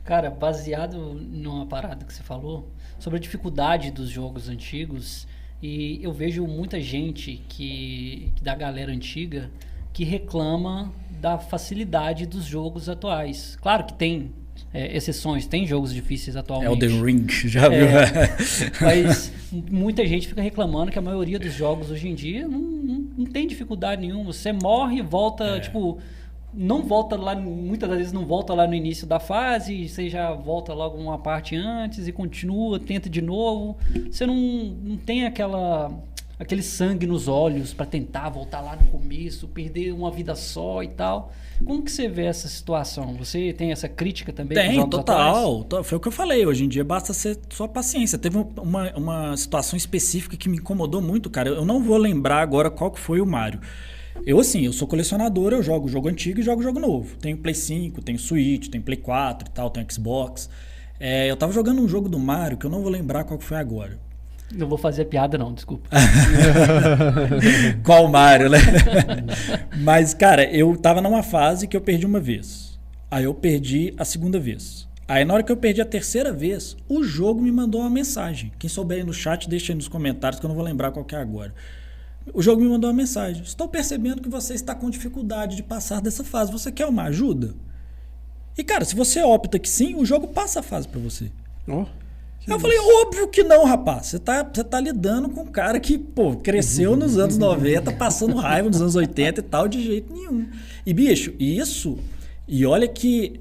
Cara, baseado numa parada que você falou sobre a dificuldade dos jogos antigos, e eu vejo muita gente da galera antiga que reclama da facilidade dos jogos atuais. Claro que tem exceções, tem jogos difíceis atualmente. Elden Ring, já viu? Mas muita gente fica reclamando que a maioria dos jogos hoje em dia não tem dificuldade nenhuma. Você morre e volta, tipo, não volta lá, muitas das vezes não volta lá no início da fase, você já volta logo uma parte antes e continua, tenta de novo. Você não tem aquele sangue nos olhos para tentar voltar lá no começo, perder uma vida só e tal. Como que você vê essa situação? Você tem essa crítica também? Tem, total. Foi o que eu falei. Hoje em dia basta ser só paciência. Teve uma situação específica que me incomodou muito, cara. Eu não vou lembrar agora qual que foi o Mario. Eu sou colecionador, eu jogo jogo antigo e jogo jogo novo. Tenho Play 5, tenho Switch, tenho Play 4 e tal, tenho Xbox. Eu tava jogando um jogo do Mario que eu não vou lembrar qual que foi agora. Não vou fazer piada não, desculpa. Qual Mario, né? Mas, cara, eu tava numa fase que eu perdi uma vez. Aí eu perdi a segunda vez. Aí na hora que eu perdi a terceira vez, o jogo me mandou uma mensagem. Quem souber aí no chat, deixa aí nos comentários que eu não vou lembrar qual que é agora. O jogo me mandou uma mensagem. Estou percebendo que você está com dificuldade de passar dessa fase. Você quer uma ajuda? E, cara, se você opta que sim, o jogo passa a fase pra você. Eu falei, óbvio que não, rapaz. Você tá lidando com um cara que, cresceu nos anos 90, passando raiva nos anos 80 e tal, de jeito nenhum. E, bicho, isso... E olha que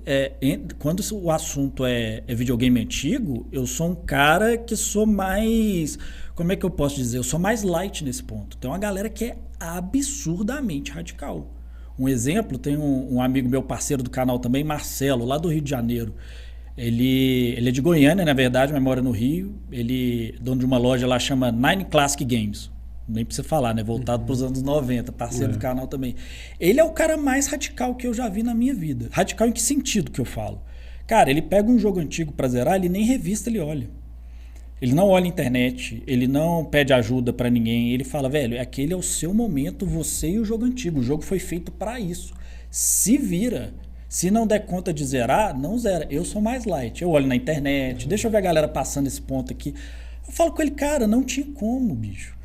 quando o assunto é videogame antigo, eu sou um cara que sou mais... Como é que eu posso dizer? Eu sou mais light nesse ponto. Tem uma galera que é absurdamente radical. Um exemplo, tem um amigo meu, parceiro do canal também, Marcelo, lá do Rio de Janeiro. Ele é de Goiânia, na verdade, mas mora no Rio. Ele é dono de uma loja lá, chama Nine Classic Games. Nem precisa falar, né? Voltado para os anos 90, parceiro do canal também. Ele é o cara mais radical que eu já vi na minha vida. Radical em que sentido que eu falo? Cara, ele pega um jogo antigo para zerar, ele nem revista ele olha. Ele não olha a internet, ele não pede ajuda para ninguém. Ele fala, velho, aquele é o seu momento, você e o jogo antigo. O jogo foi feito para isso. Se vira. Se não der conta de zerar, não zera. Eu sou mais light. Eu olho na internet, deixa eu ver a galera passando esse ponto aqui. Eu falo com ele, cara, não tinha como, bicho.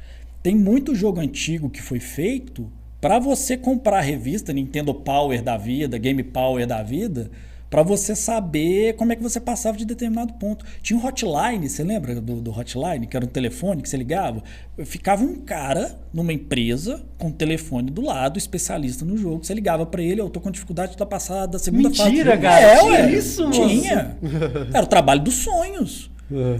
Tem muito jogo antigo que foi feito para você comprar a revista Nintendo Power da vida, Game Power da vida, para você saber como é que você passava de determinado ponto. Tinha um hotline, você lembra do hotline, que era um telefone que você ligava? Ficava um cara numa empresa com um telefone do lado, especialista no jogo, você ligava para ele, eu tô com dificuldade de passar da segunda fase. Mentira, cara! Tinha isso, moço? Tinha. Era o trabalho dos sonhos.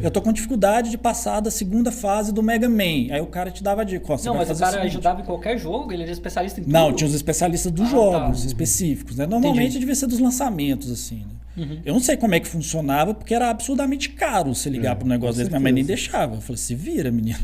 Eu tô com dificuldade de passar da segunda fase do Mega Man. Aí o cara te dava dica. Não, mas o cara ajudava em qualquer jogo? Ele era especialista em tudo? Não, tinha os especialistas dos jogos específicos, né? Normalmente devia ser dos lançamentos, assim, né? Eu não sei como é que funcionava, porque era absurdamente caro você ligar para um negócio desse. Minha mãe nem deixava. Eu falei, se vira, menino.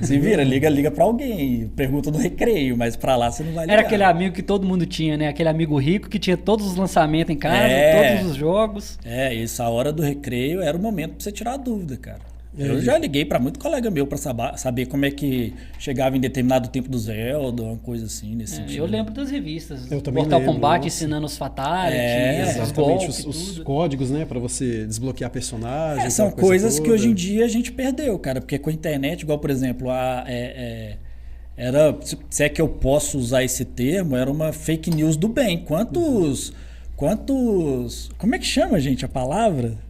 Se vira, liga para alguém. Pergunta no recreio, mas para lá você não vai ligar. Era aquele amigo que todo mundo tinha, né? Aquele amigo rico que tinha todos os lançamentos em casa, todos os jogos. Essa hora do recreio era o momento para você tirar a dúvida, cara. Eu já liguei para muito colega meu para saber como é que chegava em determinado tempo do Zelda, uma coisa assim, nesse sentido. Eu lembro das revistas. Eu também Mortal lembro, Kombat ensinando os fatalities, exatamente, os códigos, né, para você desbloquear personagens. São coisas que hoje em dia a gente perdeu, cara, porque com a internet, igual, por exemplo, era, se é que eu posso usar esse termo, era uma fake news do bem. Quantos, como é que chama, gente, a palavra?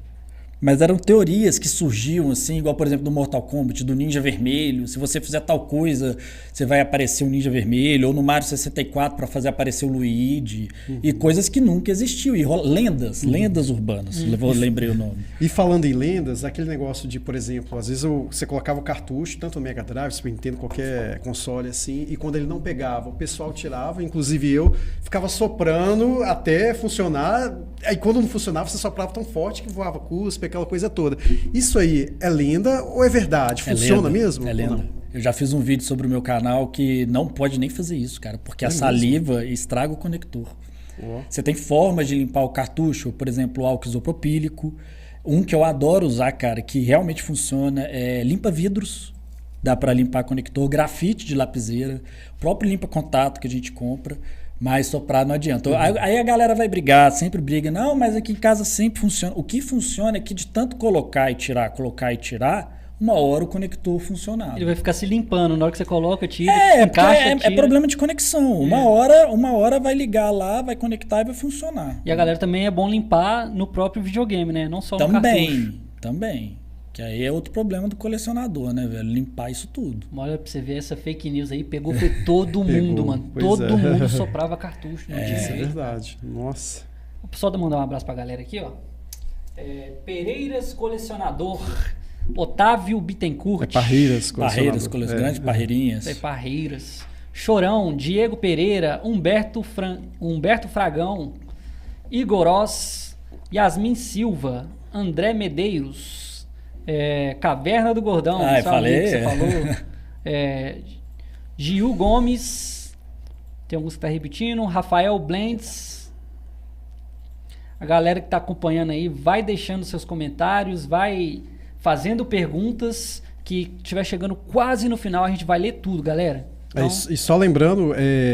Mas eram teorias que surgiam, assim, igual, por exemplo, do Mortal Kombat, do Ninja Vermelho. Se você fizer tal coisa, você vai aparecer um Ninja Vermelho. Ou no Mario 64 para fazer aparecer o Luigi. E coisas que nunca existiu. E lendas urbanas. Lembrei o nome. E falando em lendas, aquele negócio de, por exemplo, às vezes você colocava o cartucho, tanto no Mega Drive, Super Nintendo, qualquer console assim, e quando ele não pegava, o pessoal tirava, inclusive eu, ficava soprando até funcionar. Aí quando não funcionava, você soprava tão forte que voava cuspe, aquela coisa toda. Isso aí é lenda ou é verdade? Funciona mesmo? É lenda. Eu já fiz um vídeo sobre o meu canal que não pode nem fazer isso, cara, porque a saliva estraga o conector. Você tem formas de limpar o cartucho, por exemplo, o álcool isopropílico. Um que eu adoro usar, cara, que realmente funciona, é limpa-vidros. Dá para limpar conector, grafite de lapiseira, próprio limpa-contato que a gente compra. Mas soprar não adianta. Aí a galera vai brigar, sempre briga. Não, mas aqui em casa sempre funciona. O que funciona é que de tanto colocar e tirar, uma hora o conector funcionava. Ele vai ficar se limpando. Na hora que você coloca, tira, encaixa, tira. É problema de conexão. Uma hora vai ligar lá, vai conectar e vai funcionar. E a galera também é bom limpar no próprio videogame, né? Não só no cartucho. Também. Que aí é outro problema do colecionador, né, velho? Limpar isso tudo. Olha pra você ver, essa fake news aí foi todo mundo, mano. Todo mundo soprava cartucho. Isso é verdade. Nossa. Só mandar um abraço pra galera aqui, ó. Pereiras Colecionador, Otávio Bittencourt. Parreiras Colecionador. Grandes Parreirinhas. Parreiras. Chorão, Diego Pereira, Humberto Fragão, Igorós, Yasmin Silva, André Medeiros, Caverna do Gordão, falei. Que você falou. Gil Gomes, tem alguns que tá repetindo, Rafael Blends. A galera que tá acompanhando aí, vai deixando seus comentários, vai fazendo perguntas, que estiver chegando quase no final, a gente vai ler tudo, galera. Então... E só lembrando,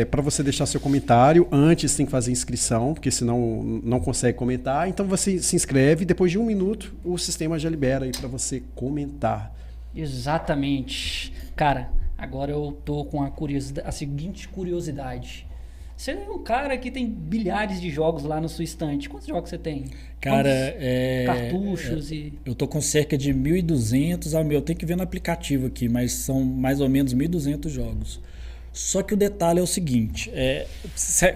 para você deixar seu comentário, antes tem que fazer inscrição, porque senão não consegue comentar. Então você se inscreve e depois de 1 minuto o sistema já libera aí para você comentar. Exatamente. Cara, agora eu tô com a seguinte curiosidade. Você é um cara que tem bilhares de jogos lá na sua estante. Quantos jogos você tem? Cara, cartuchos e... Eu tô com cerca de 1.200. Eu tenho que ver no aplicativo aqui, mas são mais ou menos 1.200 jogos. Só que o detalhe é o seguinte,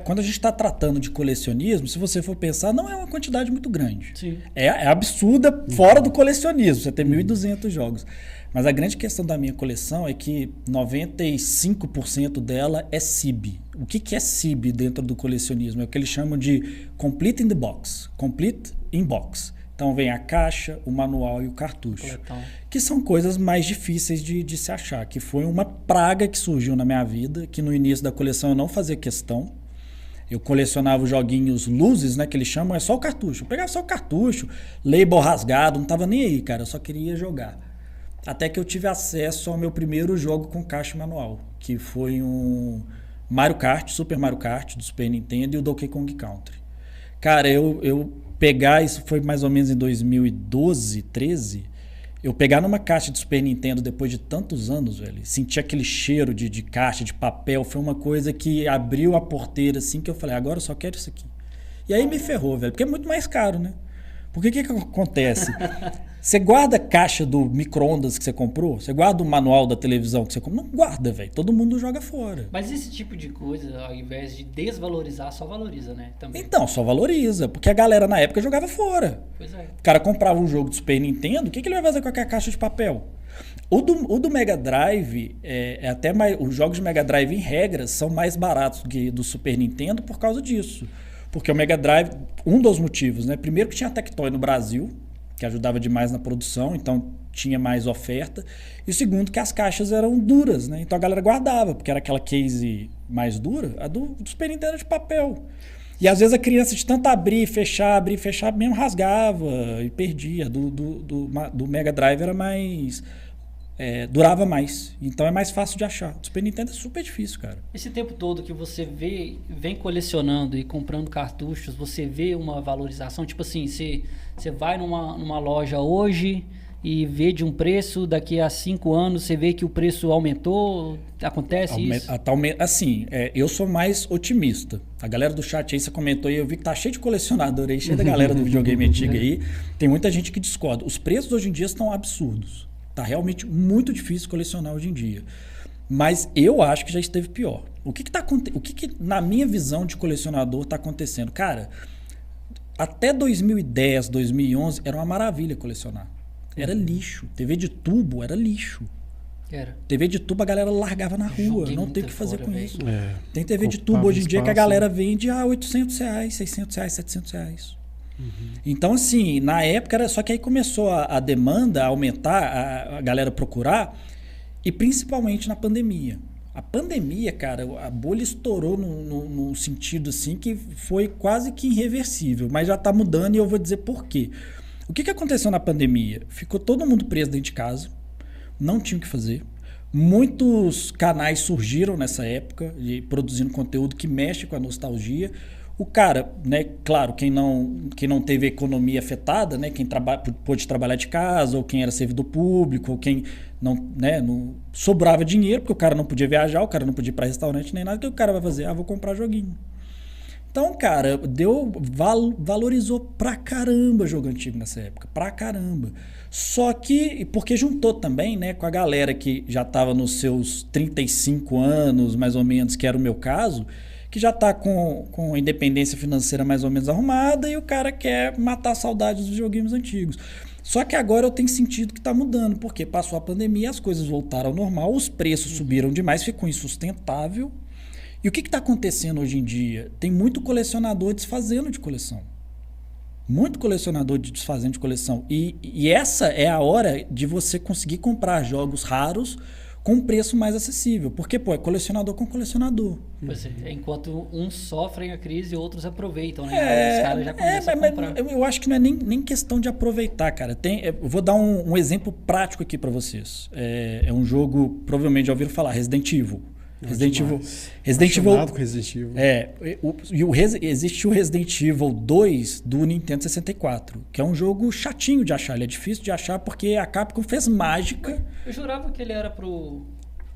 quando a gente está tratando de colecionismo, se você for pensar, não é uma quantidade muito grande. Sim. É absurda fora do colecionismo, você tem 1.200 jogos. Mas a grande questão da minha coleção é que 95% dela é CIB. O que é CIB dentro do colecionismo? É o que eles chamam de Complete in the Box. Complete in Box. Então vem a caixa, o manual e o cartucho. Que são coisas mais difíceis de se achar. Que foi uma praga que surgiu na minha vida, que no início da coleção eu não fazia questão. Eu colecionava os joguinhos luzes, né, que eles chamam, é só o cartucho. Eu pegava só o cartucho, label rasgado, não tava nem aí, cara. Eu só queria jogar. Até que eu tive acesso ao meu primeiro jogo com caixa e manual, que foi um Mario Kart, Super Mario Kart do Super Nintendo e o Donkey Kong Country. Cara, eu pegar, isso foi mais ou menos em 2012, 13, eu pegar numa caixa de Super Nintendo depois de tantos anos, velho, sentir aquele cheiro de caixa, de papel, foi uma coisa que abriu a porteira assim, que eu falei, agora eu só quero isso aqui. E aí me ferrou, velho, porque é muito mais caro, né? Porque o que acontece? Você guarda a caixa do micro-ondas que você comprou? Você guarda o manual da televisão que você comprou? Não guarda, velho. Todo mundo joga fora. Mas esse tipo de coisa, ao invés de desvalorizar, só valoriza, né? Também. Então, só valoriza. Porque a galera na época jogava fora. Pois é. O cara comprava um jogo do Super Nintendo, o que ele vai fazer com aquela caixa de papel? O do Mega Drive, até mais, os jogos de Mega Drive, em regra, são mais baratos do que do Super Nintendo por causa disso. Porque o Mega Drive, um dos motivos, né? Primeiro que tinha a Tectoy no Brasil, que ajudava demais na produção, então tinha mais oferta. E o segundo, que as caixas eram duras, né? Então a galera guardava, porque era aquela case mais dura, a do Super Nintendo era de papel. E às vezes a criança de tanto abrir e fechar, mesmo rasgava e perdia. Do Mega Drive era mais... durava mais. Então é mais fácil de achar. O Super Nintendo é super difícil, cara. Esse tempo todo que você vem colecionando e comprando cartuchos, você vê uma valorização? Tipo assim, você vai numa loja hoje e vê de um preço, daqui a 5 anos você vê que o preço aumentou? Acontece isso? Assim, eu sou mais otimista. A galera do chat aí, você comentou aí, eu vi que tá cheio de colecionador aí, cheio da galera do videogame antigo aí. Tem muita gente que discorda. Os preços hoje em dia estão absurdos. Tá realmente muito difícil colecionar hoje em dia. Mas eu acho que já esteve pior. O que na minha visão de colecionador está acontecendo? Cara, até 2010, 2011, era uma maravilha colecionar. Era lixo. TV de tubo era lixo. Era. TV de tubo a galera largava na rua. Joguei não tem o que fazer com véio. isso. Tem TV de tubo hoje em dia que a galera vende a R$800, R$600, R$700. Então, assim, na época era só que aí começou a demanda a aumentar, a galera procurar, e principalmente na pandemia. A pandemia, cara, a bolha estourou num sentido assim que foi quase que irreversível, mas já tá mudando e eu vou dizer por quê. O que aconteceu na pandemia? Ficou todo mundo preso dentro de casa, não tinha o que fazer. Muitos canais surgiram nessa época, produzindo conteúdo que mexe com a nostalgia. O cara, né, claro, quem não teve a economia afetada, né, quem pôde trabalhar de casa, ou quem era servidor público, ou quem não sobrava dinheiro, porque o cara não podia viajar, o cara não podia ir para restaurante nem nada, o que o cara vai fazer? Vou comprar joguinho. Então, cara, valorizou pra caramba jogo antigo nessa época, pra caramba. Só que, porque juntou também, né, com a galera que já tava nos seus 35 anos, mais ou menos, que era o meu caso, que já tá com a independência financeira mais ou menos arrumada e o cara quer matar a saudade dos joguinhos antigos. Só que agora eu tenho sentido que tá mudando, porque passou a pandemia, as coisas voltaram ao normal, os preços subiram demais, ficou insustentável. E o que está acontecendo hoje em dia? Tem muito colecionador desfazendo de coleção. Muito colecionador desfazendo de coleção. E essa é a hora de você conseguir comprar jogos raros com um preço mais acessível. Porque, é colecionador com colecionador. Pois é, enquanto uns sofrem a crise, outros aproveitam, né? Os caras já começam a comprar. Eu acho que não é nem questão de aproveitar, cara. Eu vou dar um exemplo prático aqui para vocês. É um jogo, provavelmente já ouviram falar, Resident Evil. Resident Evil. Com Resident Evil. Existe o Resident Evil 2 do Nintendo 64, que é um jogo chatinho de achar. Ele é difícil de achar porque a Capcom fez mágica. Eu jurava que ele era pro...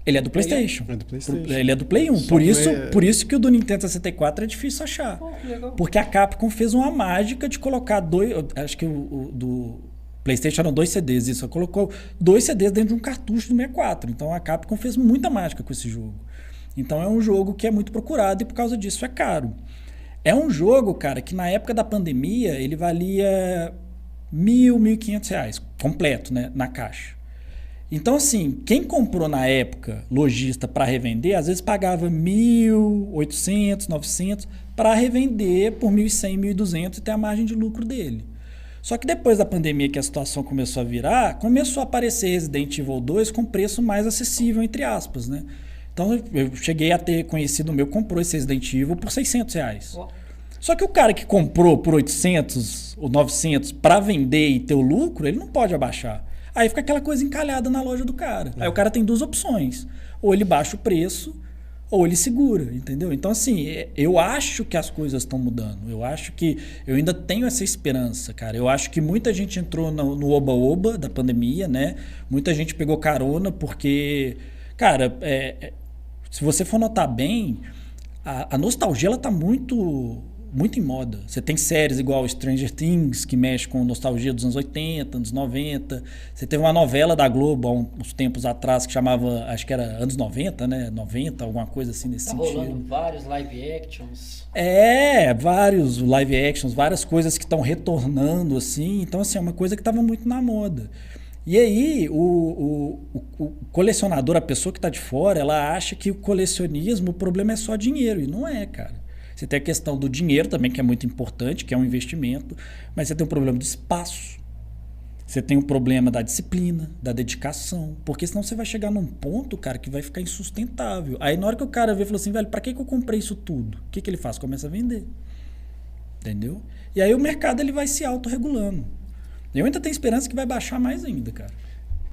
Ele é do PlayStation. É do PlayStation. Ele é do Play 1. Por isso que o do Nintendo 64 é difícil achar. Que legal. Porque a Capcom fez uma mágica de colocar dois... Acho que o do PlayStation eram 2 CDs. Isso, colocou 2 CDs dentro de um cartucho do 64. Então a Capcom fez muita mágica com esse jogo. Então é um jogo que é muito procurado e por causa disso é caro. É um jogo, cara, que na época da pandemia ele valia R$ 1.500 completo, né, na caixa. Então, assim, quem comprou na época lojista para revender, às vezes pagava 1.800, 900 para revender por 1.100, 1.200 e ter a margem de lucro dele. Só que depois da pandemia que a situação começou a virar, começou a aparecer Resident Evil 2 com preço mais acessível, entre aspas, né? Então eu cheguei a ter conhecido o meu que comprou esse Resident Evil por R$600. Oh. Só que o cara que comprou por 800 ou 900 para vender e ter o lucro, ele não pode abaixar. Aí fica aquela coisa encalhada na loja do cara. Aí o cara tem duas opções. Ou ele baixa o preço, ou ele segura, entendeu? Então, assim, eu acho que as coisas estão mudando. Eu acho que... Eu ainda tenho essa esperança, cara. Eu acho que muita gente entrou no oba-oba da pandemia, né? Muita gente pegou carona porque... Cara, se você for notar bem, a nostalgia, ela tá muito em moda. Você tem séries igual Stranger Things, que mexe com nostalgia dos anos 80, anos 90. Você teve uma novela da Globo há uns tempos atrás que chamava, acho que era anos 90, né? 90, alguma coisa assim nesse sentido. Tá rolando vários live actions. Vários live actions, várias coisas que estão retornando, assim. Então, assim, é uma coisa que estava muito na moda. E aí, o colecionador, a pessoa que está de fora, ela acha que o colecionismo, o problema é só dinheiro. E não é, cara. Você tem a questão do dinheiro também, que é muito importante, que é um investimento. Mas você tem o problema do espaço. Você tem o problema da disciplina, da dedicação. Porque senão você vai chegar num ponto, cara, que vai ficar insustentável. Aí na hora que o cara vê, fala assim, velho, pra que eu comprei isso tudo? O que ele faz? Começa a vender. Entendeu? E aí o mercado ele vai se autorregulando. Eu ainda tenho esperança que vai baixar mais ainda, cara.